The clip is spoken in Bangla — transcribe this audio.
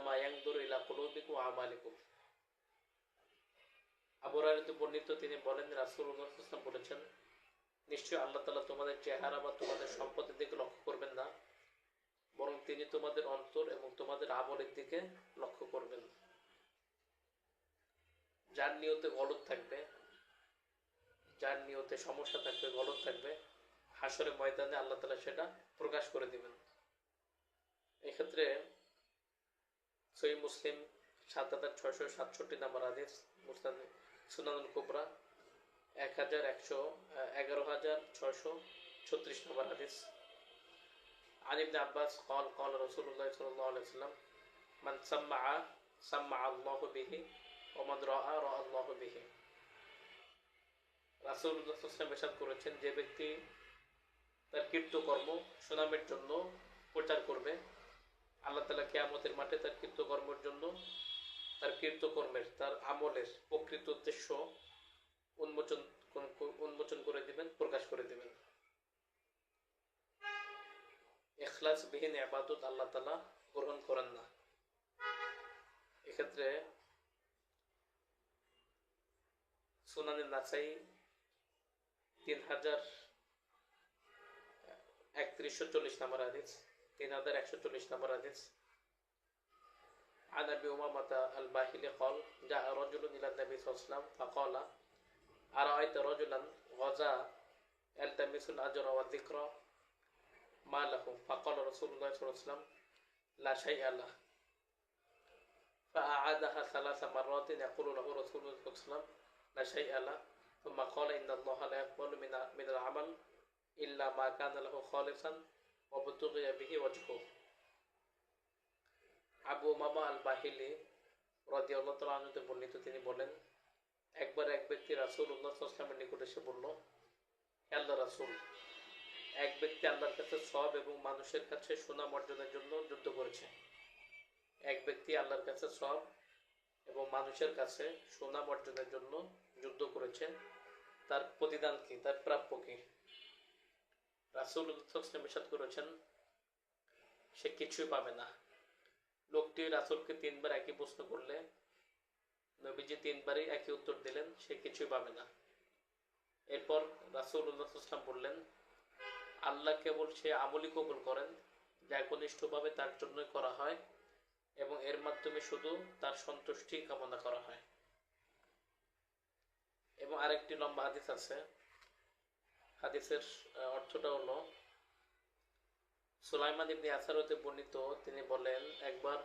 ইন্নামা ইয়ানজুরু ইলা কুলুবিকুম ওয়া আমালিকুম। আবু হুরায়রা বর্ণিত, তিনি বলেন রাসূলুল্লাহ সাল্লাল্লাহু আলাইহি ওয়াসাল্লাম বলেছেন, নিশ্চয়ই আল্লাহ তাআলা তোমাদের চেহারা বা তোমাদের সম্পদের দিকে লক্ষ্য করবেন না, বরং তিনি তোমাদের অন্তর এবং তোমাদের আমলের দিকে লক্ষ্য করবেন। যার নিয়তে গলদ থাকবে, যার নিয়তে সমস্যা থাকবে, গলদ থাকবে, হাসরের ময়দানে আল্লাহ তাআলা সেটা প্রকাশ করে দিবেন। এক্ষেত্রে সহিহ মুসলিম ৭৬৬৭ নম্বর হাদিস, মুসনাদ সুনানুল কুবরা ১১৬36 নম্বর হাদিস। আন ইবনে আব্বাস قال قال رسول الله صلى الله عليه وسلم من سمع سمع الله به ومن راى راى الله به। রাসূলুল্লাহ সাল্লাল্লাহু আলাইহি ওয়াসাল্লাম ইরশাদ করেছেন, যে ব্যক্তি তার কৃতকর্ম সুনামের জন্য প্রচার করবে, আল্লাহ তাআলা কিয়ামতের মাঠে তার কৃতকর্মের জন্য, তার কৃতকর্মের, তার আমলের প্রকৃত উদ্দেশ্য উন্মোচন করে দিবেন, প্রকাশ করে দিবেন। ইখলাসবিহীন ইবাদত আল্লাহ তাআলা গ্রহণ করেন না। এক্ষেত্রে সুনানে নাসাই ৩১৪০ নম্বর হাদিস, ৩১৪০ নম্বর হাদিস। عن أبي أمامة الباهلي قال جاء رجل إلى النبي صلى الله عليه وسلم فقال أرأيت رجلا غزا يلتمس الأجر والذكر ما له؟ فقال رسول الله صلى الله عليه وسلم لا شيء له، فأعادها 3 مرات يقول له رسول الله صلى الله عليه وسلم لا شيء له، ثم قال إن الله لا يقبل من العمل إلا ما كان له خالصا وابتغي به وجهه। আবু উমামা আল বাহিলি রাদিয়াল্লাহু তাআলা আনহু বর্ণিত, তিনি বলেন, একবার এক ব্যক্তি রাসূলুল্লাহ সাল্লাল্লাহু আলাইহি ওয়াসাল্লামের নিকট এসে বলল, হে আল্লাহর রাসূল, এক ব্যক্তি আল্লাহর কাছে সওয়াব এবং মানুষের কাছে সুনাম অর্জনের জন্য যুদ্ধ করেছে। এক ব্যক্তি আল্লাহর কাছে সওয়াব এবং মানুষের কাছে সুনাম অর্জনের জন্য যুদ্ধ করেছে, তার প্রতিদান কি, তার প্রাপ্য কি? রাসূলুল্লাহ সাল্লাল্লাহু আলাইহি ওয়াসাল্লাম ইরশাদ করেছেন, সে কিছুই পাবে না। লোকটি রাসূলকে ৩ বার একই প্রশ্ন করলে নবীজি ৩ বারই একই উত্তর দিলেন, সে কিছুই পাবে না। এরপর রাসূলুল্লাহ সাল্লাল্লাহু আলাইহি ওয়াসাল্লাম বললেন, আল্লাহ কেবল সে আমলই কবুল করেন যা একনিষ্ঠভাবে তার জন্যই করা হয় এবং এর মাধ্যমে শুধু তার সন্তুষ্টি কামনা করা হয়। এবং আরেকটি লম্বা হাদিস আছে, হাদিসের অর্থটা হলো, সুলাইমান ইবনে ইয়াসার হতে বর্ণিত, তিনি বলেন, একবার